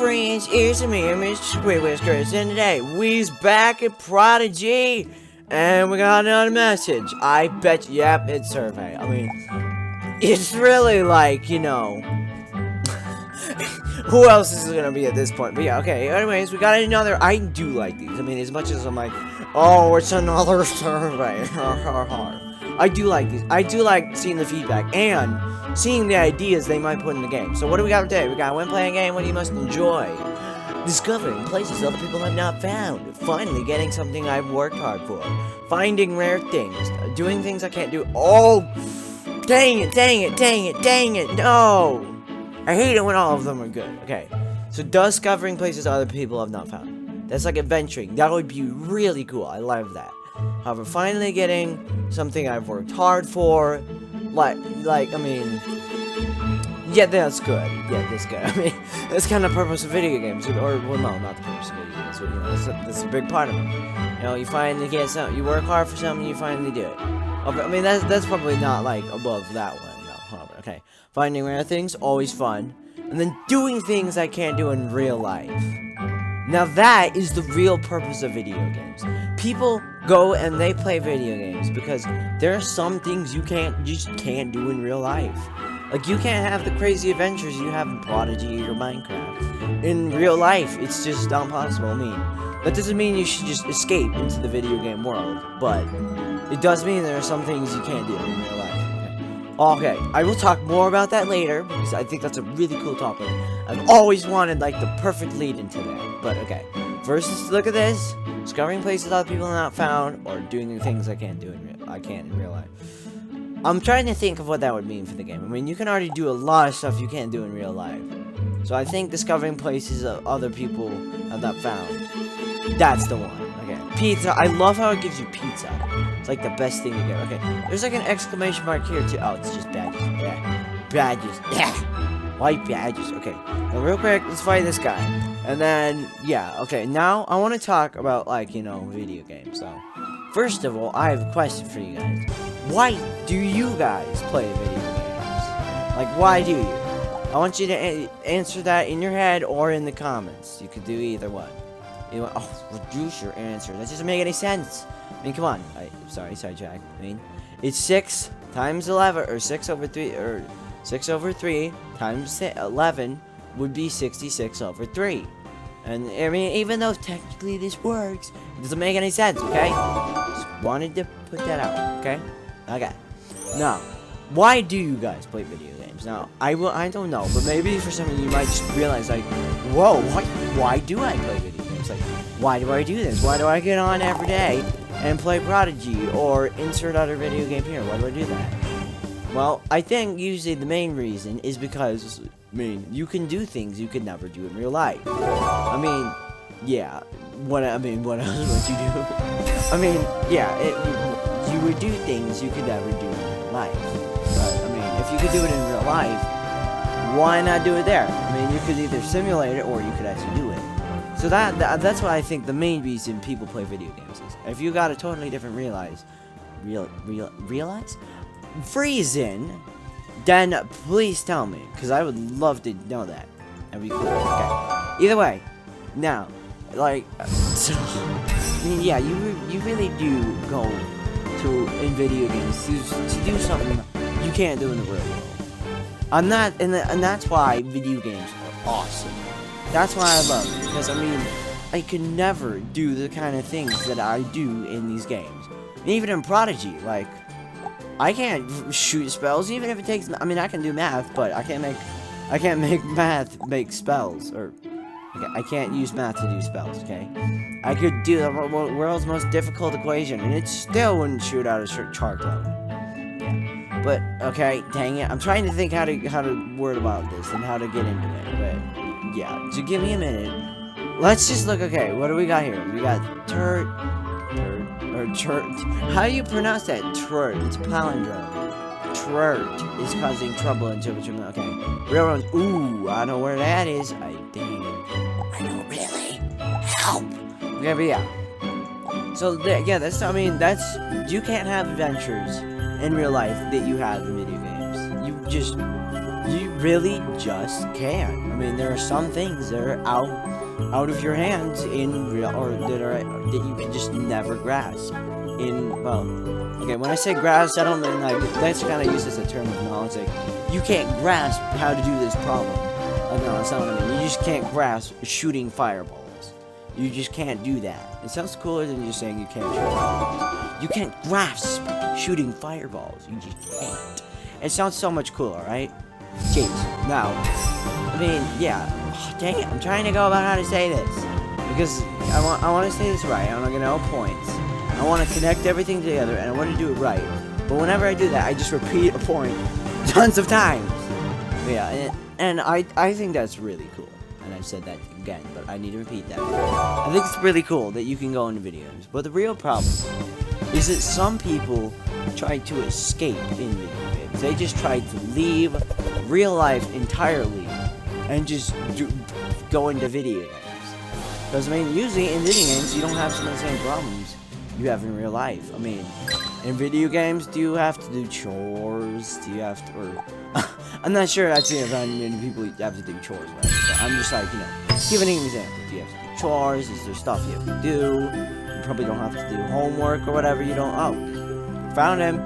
friends, it's me, Mr. Squid Whiskers, and today we's back at Prodigy, and we got another message. I bet, yep, it's survey. I mean, it's really like, you know, who else is it gonna be at this point? But yeah, okay, anyways, we got another, I do like these. I mean, as much as I'm like, oh, it's another survey, I do like these. I do like seeing the feedback, and seeing the ideas they might put in the game. So what do we got today? We got when playing a game what you must enjoy. Discovering places other people have not found. Finally getting something I've worked hard for. Finding rare things. Doing things I can't do. Oh! Dang it, dang it, dang it, dang it, no! I hate it when all of them are good. Okay. So discovering places other people have not found. That's like adventuring. That would be really cool. I love that. However, finally getting something I've worked hard for. I mean, yeah, that's good. Yeah, that's good. I mean, that's kind of the purpose of video games. Or, well, no, not the purpose of video games. But, you know, that's a big part of it. You know, you finally get something, you work hard for something, you finally do it. I mean, that's probably not, like, above that one. No, however, okay. Finding rare things, always fun. And then doing things I can't do in real life. Now that is the real purpose of video games. People go and they play video games because there are some things you just can't do in real life. Like, you can't have the crazy adventures you have in Prodigy or Minecraft. In real life, it's just not possible. I mean, that doesn't mean you should just escape into the video game world, but it does mean there are some things you can't do in real life. Okay, I will talk more about that later, because I think that's a really cool topic. I've always wanted, like, the perfect lead into that, but okay. First, let's look at this. Discovering places other people have not found, or doing the things I can't do in real life. I'm trying to think of what that would mean for the game. I mean, you can already do a lot of stuff you can't do in real life. So I think discovering places that other people have not found. That's the one. Okay, pizza. I love how it gives you pizza. It's like the best thing to get. Okay, there's like an exclamation mark here too. Oh, it's just badges. Yeah, badges. Yeah, white badges. Okay, now real quick, let's fight this guy. And then, yeah, okay, now I want to talk about, like, you know, video games. So, first of all, I have a question for you guys. Why do you guys play video games? Like, why do you? I want you to answer that in your head or in the comments. You could do either one. Reduce your answer. That doesn't make any sense. I mean, come on. Sorry, sidetrack. I mean, it's 6 times 11, or 6 over 3, or 6 over 3 times 11 would be 66 over 3. And, I mean, even though technically this works, it doesn't make any sense, okay? Just wanted to put that out, okay? Okay. Now, why do you guys play video games? Now, I don't know, but maybe for some of you might just realize, like, whoa, why do I play video games? Like, why do I do this? Why do I get on every day and play Prodigy, or insert other video game here? Why do I do that? Well, I think usually the main reason is because, I mean, you can do things you could never do in real life. I mean, yeah. What else would you do? I mean, yeah, you would do things you could never do in real life. But, I mean, if you could do it in real life, why not do it there? I mean, you could either simulate it or you could actually do it. So that's what I think the main reason people play video games is. If you got a totally different reason, then please tell me, because I would love to know that. That'd be cool. Okay. Either way, now, like, so, I mean, yeah, you really do go in video games to do something you can't do in the real world. And that's why video games are awesome. That's why I love it, because, I mean, I could never do the kind of things that I do in these games. And even in Prodigy, like, I can't shoot spells, even if it takes, I mean, I can do math, but I can't make math make spells, or, okay, I can't use math to do spells, okay? I could do the world's most difficult equation, and it still wouldn't shoot out a charcoal. Yeah, but, okay, dang it, I'm trying to think how to word about this, and how to get into it, but, yeah, so give me a minute. Let's just look, okay, what do we got here? We got how do you pronounce that? Turt. It's a palindrome. Turt is causing trouble in Jupiter. Okay. Railroads. Ooh, I know where that is. I don't really. Help. Okay, but yeah. So, yeah, you can't have adventures in real life that you have in video games. You really just can't. I mean, there are some things that are out of your hands in real, or that you can just never grasp. Well, okay, when I say grasp, I don't mean like that's kind of used as a term of knowledge. Like, you can't grasp how to do this problem. No, that's not what I mean. You just can't grasp shooting fireballs. You just can't do that. It sounds cooler than just saying you can't shoot fireballs. You can't grasp shooting fireballs. You just can't. It sounds so much cooler, right? Jeez. Now, I mean, yeah. Oh, dang it. I'm trying to go about how to say this. Because I want to say this right. I want to get all points. I want to connect everything together, and I want to do it right. But whenever I do that, I just repeat a point tons of times. Yeah, and I think that's really cool. And I've said that again, but I need to repeat that. I think it's really cool that you can go into video games. But the real problem is that some people try to escape in video games. They just try to leave real life entirely and just go into video games. Because, I mean, usually in video games, you don't have some of the same problems you have in real life. I mean, in video games, do you have to do chores? Do you have to, or I'm not sure actually if many people have to do chores, right? But I'm just like, giving an example. Do you have to do chores? Is there stuff you have to do? You probably don't have to do homework or whatever. You don't. Oh, found him.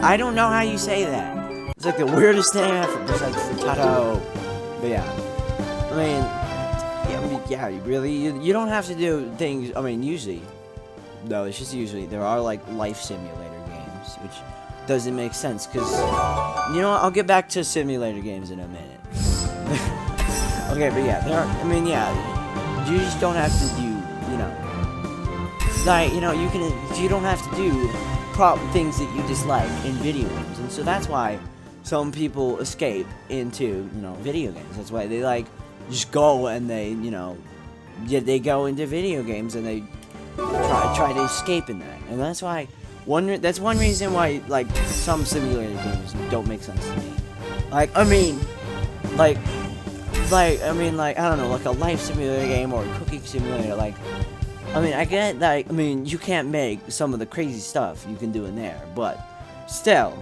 I don't know how you say that. It's like the weirdest thing ever. It's like potato. But yeah, yeah, you don't have to do things. I mean, usually. No, it's just usually there are like life simulator games, which doesn't make sense because you know what? I'll get back to simulator games in a minute. Okay, but yeah, there are. I mean, yeah, you just don't have to do, like you don't have to do things that you dislike in video games, and so that's why some people escape into video games. That's why they like just go and they they go into video games and they try to escape in that, and that's why that's one reason why like some simulator games don't make sense to me. Like I don't know, like a life simulator game or a cooking simulator. Like I mean, I get that. I mean, you can't make some of the crazy stuff you can do in there, but still,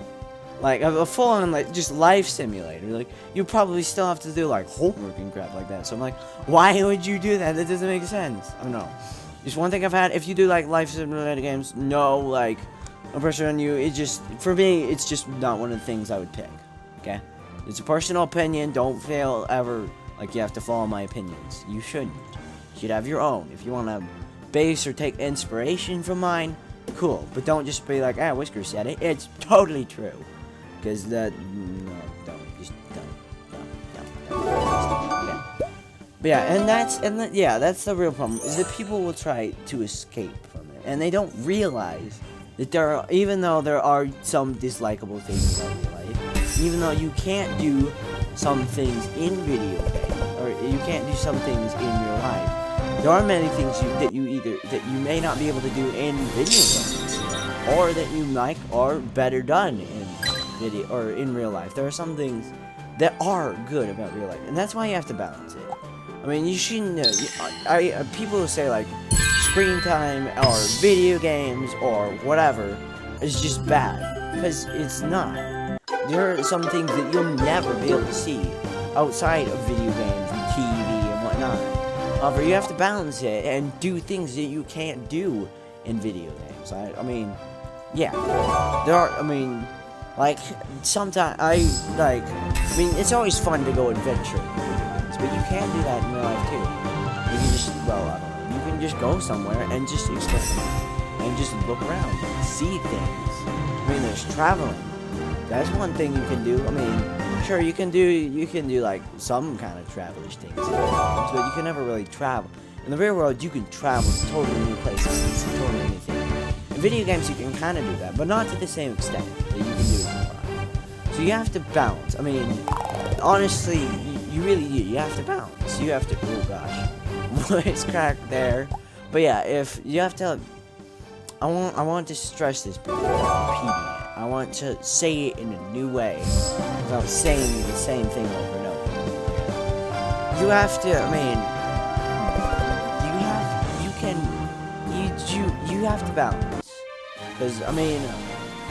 like a full-on like just life simulator, like you probably still have to do like homework and crap like that. So I'm like, why would you do that? That doesn't make sense. I don't know. Just one thing I've had, if you do like life simulator games, no, like, no pressure on you. For me, it's just not one of the things I would pick, okay? It's a personal opinion. Don't feel ever like you have to follow my opinions. You shouldn't. You should have your own. If you want to base or take inspiration from mine, cool. But don't just be like, Whisker said it. It's totally true. Because no, don't. But yeah, that's the real problem, is that people will try to escape from it, and they don't realize that even though there are some dislikable things about your life, even though you can't do some things in video games, or you can't do some things in real life, there are many things that you may not be able to do in video games, or that you like are better done in video or in real life. There are some things that are good about real life, and that's why you have to balance it. I mean, you shouldn't. People who say like screen time or video games or whatever is just bad, because it's not. There are some things that you'll never be able to see outside of video games and TV and whatnot. However, you have to balance it and do things that you can't do in video games. I mean, yeah, there are. I mean, like sometimes it's always fun to go adventure. But you can do that in real life too. You can just, I don't know, you can just go somewhere and just explore and just look around, see things. I mean, there's traveling. That's one thing you can do. I mean, sure, you can do like some kind of travelish things, but you can never really travel. In the real world, you can travel to totally new places and see totally new things. In video games, you can kind of do that, but not to the same extent that you can do it in real life. So you have to balance. I mean, honestly, you really do. You have to balance. You have to. Oh gosh, voice crack there. But yeah, if you have to, I want to stress this by repeating it. I want to say it in a new way without saying the same thing over and over. You have to. I mean, you have to balance. Because I mean,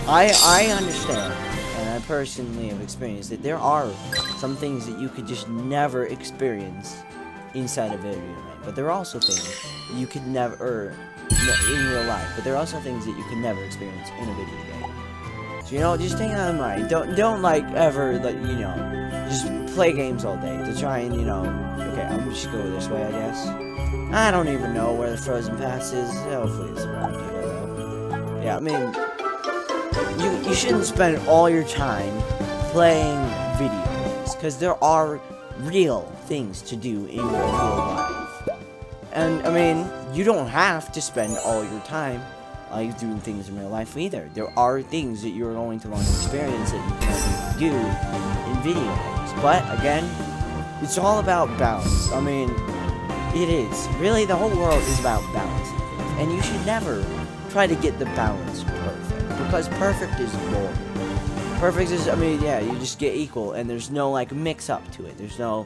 I understand, and I personally have experienced it, there are some things that you could just never experience inside a video game. But there are also things that you could never, in real life, but there are also things that you can never experience in a video game. So, you know, just take that in mind. Don't like, ever, like, you know, just play games all day to try and, you know, okay, I'm just go this way, I guess. I don't even know where the frozen pass is. Hopefully it's around here, though. Yeah, I mean, you shouldn't spend all your time playing video games, because there are real things to do in your real life. And, I mean, you don't have to spend all your time doing things in real life either. There are things that you're going to want to experience that you can do in video games. But, again, it's all about balance. I mean, it is. Really, the whole world is about balancing things. And you should never try to get the balance perfect, because perfect is boring. Perfect is, I mean, yeah, you just get equal, and there's no, like, mix-up to it. There's no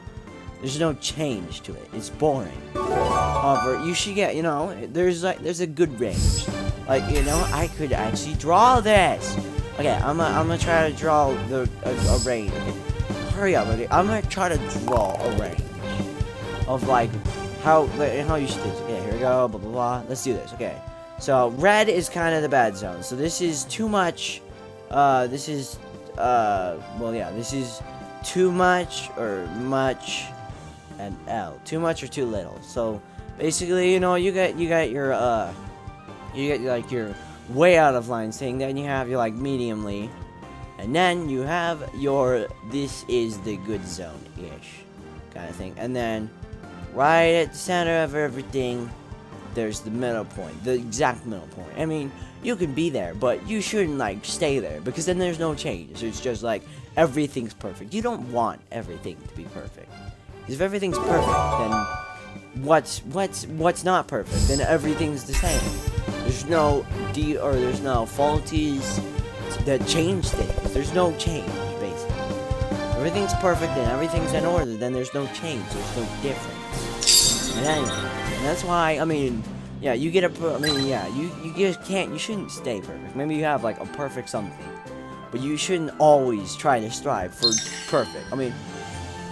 change to it. It's boring. However, you should get, you know, there's a good range. Like, you know, I could actually draw this. Okay, I'm gonna try to draw a range. Okay, hurry up, okay. I'm gonna try to draw a range of, like, how you should do this. Okay, here we go, blah, blah, blah. Let's do this, okay. So, red is kind of the bad zone. So, this is too much, well, yeah, this is too much or much, and L. Too much or too little. So, basically, you know, you get your, like, your way out of line thing, then you have your, like, mediumly, and then you have your, this is the good zone-ish kind of thing, and then, right at the center of everything, there's the middle point, the exact middle point. I mean, you can be there, but you shouldn't, like, stay there, because then there's no change. It's just, like, everything's perfect. You don't want everything to be perfect. Because if everything's perfect, then what's not perfect? Then everything's the same. There's no there's no faulties that change things. There's no change, basically. Everything's perfect and everything's in order, then there's no change. There's no difference. And that's why, I mean, yeah, you get you just can't, you shouldn't stay perfect. Maybe you have, like, a perfect something, but you shouldn't always try to strive for perfect. I mean,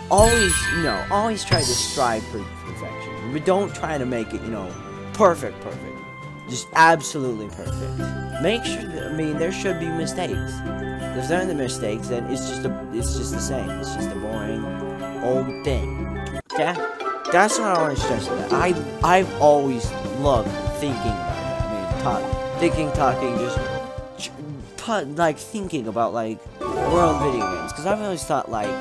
always try to strive for perfection, but don't try to make it, you know, perfect. Just absolutely perfect. Make sure that, I mean, there should be mistakes. If there aren't the mistakes, then it's just the same. It's just a boring old thing. Okay? That's what I want to stress with that. I've always loved thinking about that. I mean, talking, thinking about, like, world video games. Because I've always thought, like,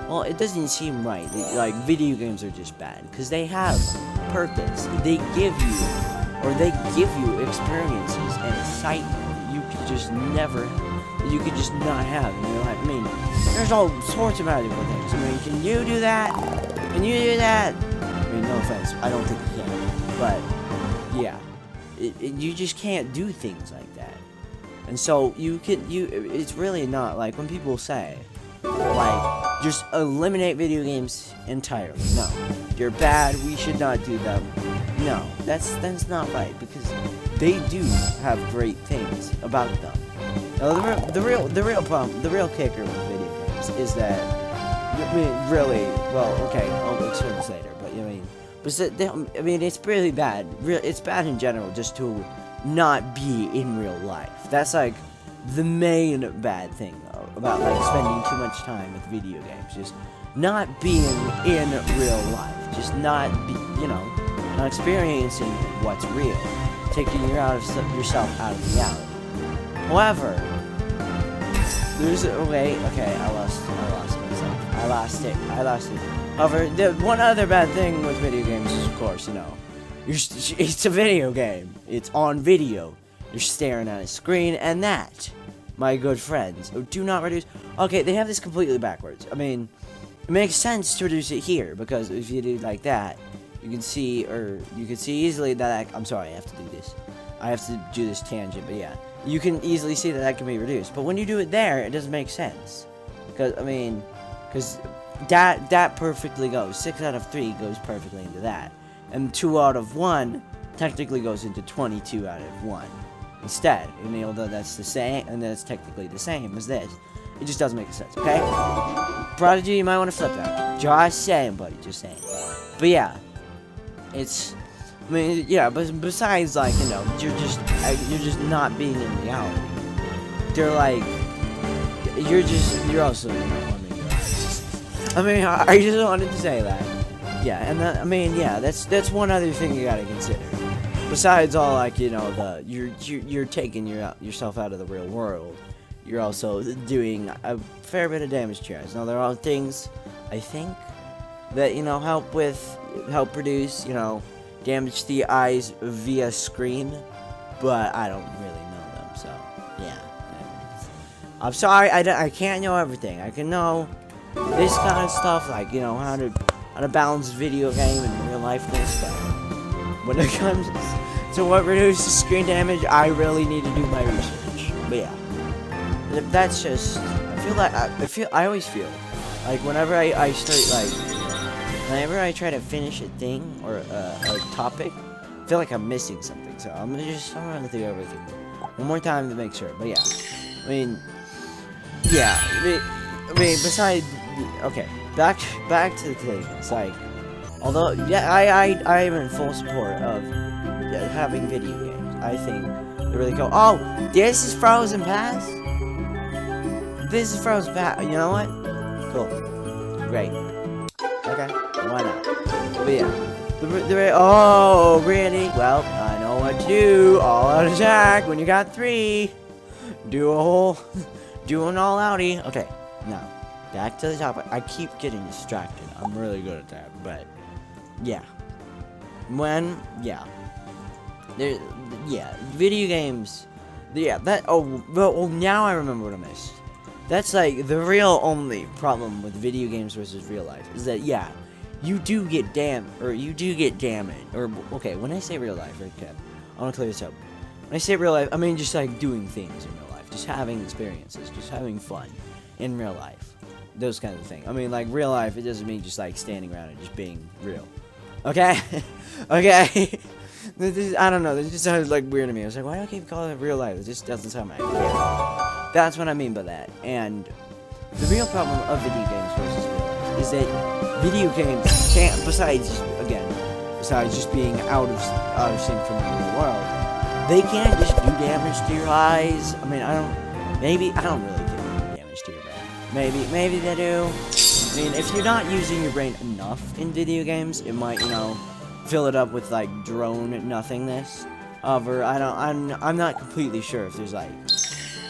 well, it doesn't seem right that, like, video games are just bad. Because they have purpose. They give you experiences and excitement that you could just not have in your life. I mean, there's all sorts of magical things. I mean, can you do that? Can you do that? I mean, no offense, I don't think you can. But, yeah. You just can't do things like that. And so, it's really not, like, when people say, like, just eliminate video games entirely. No. You're bad, we should not do them. No, that's not right, because they do have great things about them. Now, the real problem, the real kicker with video games is that, I mean, really, well, okay, I'll explain this later, but, I mean, it's really bad. It's bad in general just to not be in real life. That's, like, the main bad thing, though, about, like, spending too much time with video games. Just not being in real life. Just not not experiencing what's real. Taking yourself out of reality. However, there's a way. Okay, I lost myself. I lost it. However, the one other bad thing with video games is, of course, it's a video game. It's on video. You're staring at a screen, and that, my good friends, do not reduce. Okay, they have this completely backwards. I mean, it makes sense to reduce it here, because if you do like that, you can see easily that I'm sorry, I have to do this. I have to do this tangent, but yeah. You can easily see that can be reduced. But when you do it there, it doesn't make sense. Because that perfectly goes. 6 out of 3 goes perfectly into that. And 2 out of 1 technically goes into 22 out of 1. Instead, although that's the same, and that's technically the same as this, It just doesn't make sense, okay? Prodigy, you might want to flip that. Just saying, buddy, just saying. But yeah, it's, I mean, yeah, but besides, like, you know, you're just not being in reality. They're like, you're also, you know, I mean, I just wanted to say that. Yeah, and that, I mean, yeah, that's one other thing you gotta consider. Besides all, like, you know, you're taking yourself out of the real world. You're also doing a fair bit of damage to your eyes. Now, there are things, I think, that, you know, help produce, you know, damage to the eyes via screen, but I don't really know them, so, yeah. I'm sorry, I can't know everything. I can know this kind of stuff, like, you know, how to balance video game and real life things, but when it comes to what reduces screen damage, I really need to do my research. But yeah, that's just, I always feel like whenever I start, like, whenever I try to finish a thing or a topic, I feel like I'm missing something. So I'm gonna do everything one more time to make sure. But yeah, I mean, yeah, I mean, besides, okay, back to the thing. It's like, although, yeah, I am in full support of having video games. I think they're really cool. Oh, this is Frozen Pass? This is Frozen Pass. You know what? Cool. Great. Okay, why not? But yeah, oh, really? Well, I know what to do. All out attack when you got 3. Do an all outie. Okay, now, back to the topic. I keep getting distracted. I'm really good at that, but yeah. Video games. Yeah, well, now I remember what I missed. That's like the real only problem with video games versus real life is that, yeah, you do get damaged, or okay, when I say real life, okay, I want to clear this up. When I say real life, I mean just like doing things in real life, just having experiences, just having fun in real life, those kinds of things. I mean, like, real life, it doesn't mean just like standing around and just being real, okay? Okay. I don't know, this just sounds like weird to me. I was like, why do I keep calling it real life? It just doesn't sound right. Yeah. That's what I mean by that. And the real problem of video games versus real life is that video games can't, besides just being out of sync from the real world, they can't just do damage to your eyes. I mean, I don't really think they do damage to your brain. Maybe they do. I mean, if you're not using your brain enough in video games, it might, you know, fill it up with like drone nothingness. However, I'm not completely sure if there's like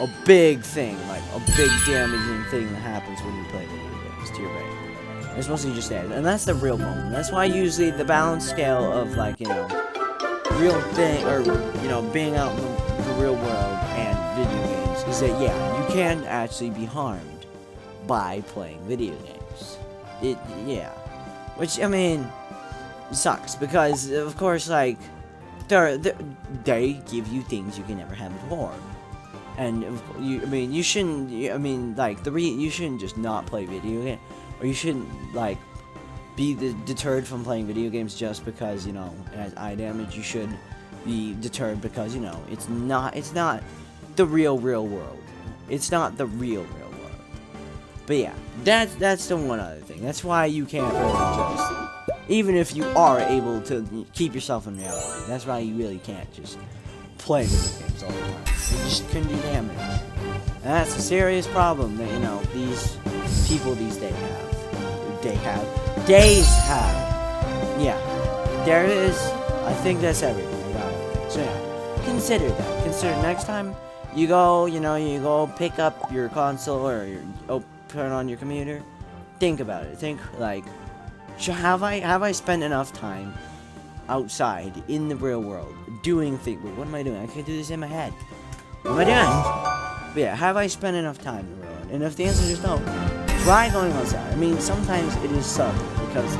a big thing, like a big damaging thing that happens when you play video games to your brain. It's mostly just that, and that's the real problem. That's why usually the balance scale of, like, you know, real thing, or, you know, being out in the real world and video games is that, yeah, you can actually be harmed by playing video games. Yeah. Which, I mean, sucks, because, of course, like, they give you things you can never have before. And, you shouldn't, you shouldn't just not play video games, or you shouldn't, like, be deterred from playing video games just because, you know, it has eye damage. You should be deterred because, you know, it's not the real world. It's not the real world. But yeah, that's the one other thing. That's why you can't really just, even if you are able to keep yourself in reality, that's why you really can't just play video games all the time. You just can do damage. And that's a serious problem that, you know, these people these days have. Yeah, there is. I think that's everything about it. So yeah, consider that. Consider next time you go pick up your console or turn on your computer. Think about it. Think, like, have I spent enough time outside in the real world doing things? What am I doing? I can do this in my head. What am I doing? But yeah, have I spent enough time in the real world? And if the answer is no, try going outside. I mean, sometimes it is subtle, because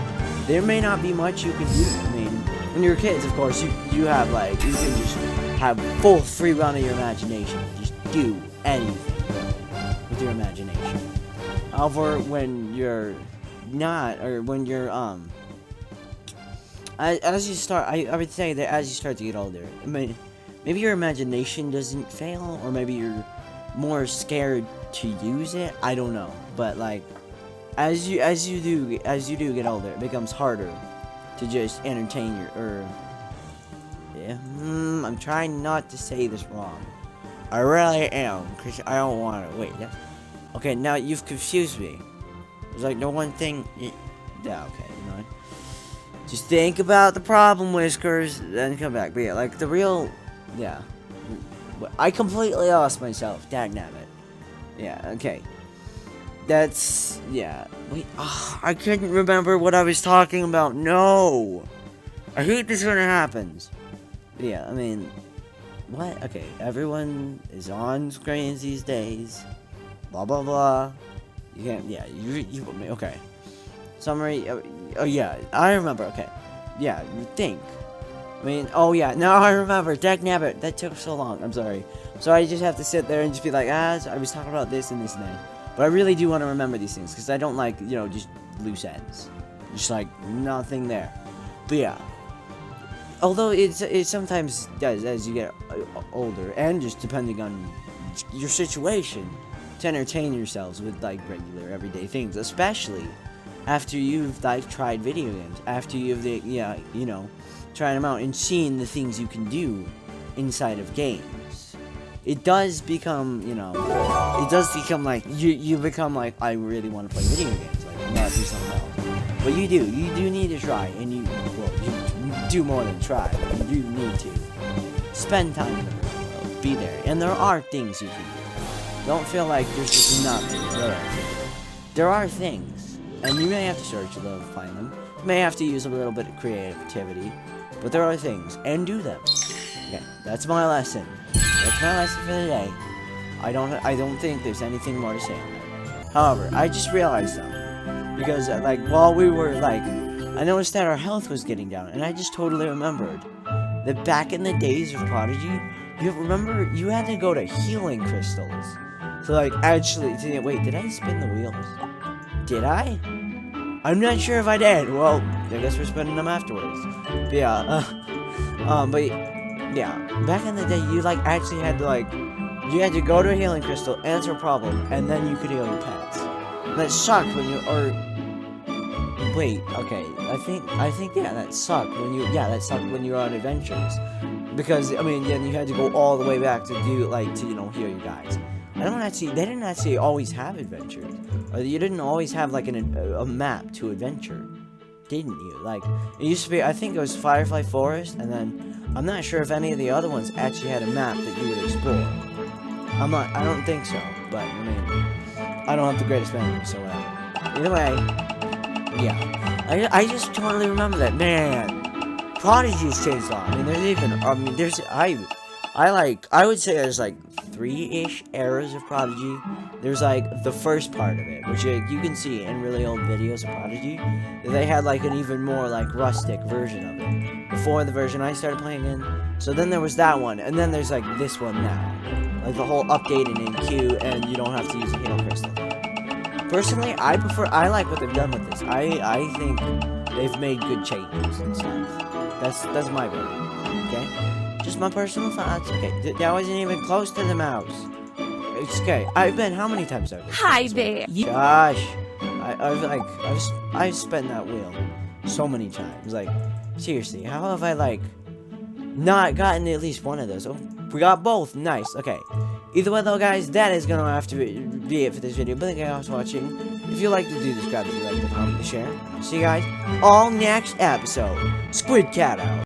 there may not be much you can do. I mean, when you're kids, of course, you have, like, you can just have full free run of your imagination. Just do anything, really, with your imagination. However, when you're not, or when you're, as you start, I would say that as you start to get older, I mean, maybe your imagination doesn't fail, or maybe you're more scared to use it, I don't know. But like, as you do get older, it becomes harder to just entertain I'm trying not to say this wrong. I really am, because I don't want to. Wait, yeah. Okay, now you've confused me. There's like no one thing. Yeah, okay, you know what? Just think about the problem, Whiskers, then come back. But yeah, like the real. Yeah. I completely lost myself. Dagnabbit. Yeah, okay. That's. Yeah. Wait, I couldn't remember what I was talking about. No! I hate this when it happens. But yeah, I mean. What? Okay, everyone is on screens these days. Blah blah blah. You can't. Yeah, you. Okay. Summary. Oh yeah, I remember. Okay. Yeah, you think. I mean, oh yeah, now I remember. Dagnabbit, that took so long. I'm sorry. So I just have to sit there and just be like, I was talking about this and this and that. But I really do want to remember these things because I don't like, just loose ends. Just like nothing there. But yeah. Although it sometimes does as you get older, and just depending on your situation, to entertain yourselves with like regular everyday things, especially after you've like tried video games, after you've trying them out and seeing the things you can do inside of games. It does become like you become like, I really want to play video games, like not do something else. But you do need to try, and you do more than try. You do need to spend time in the real world, be there, and there are things you can do. Don't feel like there's just nothing there. There are things, and you may have to search to find them. You may have to use a little bit of creativity, but there are things, and do them. Okay, that's my lesson. That's my lesson for the day. I don't think there's anything more to say on that. However, I just realized though, because while we were I noticed that our health was getting down, and I just totally remembered that back in the days of Prodigy, you had to go to healing crystals to actually. Wait, did I spin the wheels? Did I? I'm not sure if I did. Well, I guess we're spinning them afterwards. But yeah, back in the day, you actually had to you had to go to a healing crystal, answer a problem, and then you could heal your pets. And that sucked when you Wait, okay, I think that sucked when you were on adventures. Because, then you had to go all the way back to do, heal your guys. They didn't actually always have adventures. Or you didn't always have, a map to adventure. Didn't you? It used to be, I think it was Firefly Forest, and then, I'm not sure if any of the other ones actually had a map that you would explore. I don't think so, but, I don't have the greatest memory, so whatever. Either way, yeah, I just totally remember that, man. Prodigy's changed a lot. I would say there's 3-ish eras of Prodigy. There's the first part of it, which you can see in really old videos of Prodigy. They had an even more rustic version of it before the version I started playing in. So then there was that one, and then there's this one now, the whole updated in Q, and you don't have to use a heal crystal. Personally, I like what they've done with this. I think they've made good changes and stuff. That's my opinion. Okay, just my personal thoughts. Okay, that wasn't even close to the mouse. It's okay. How many times have I been? Hi there. Gosh, I've spent that wheel so many times. Seriously, how have I not gotten at least one of those? Oh, we got both. Nice. Okay. Either way though, guys, that is gonna have to be it for this video. But thank you guys for watching. If you like to do, subscribe, if you like to comment, share. See you guys all next episode. Squid Cat out.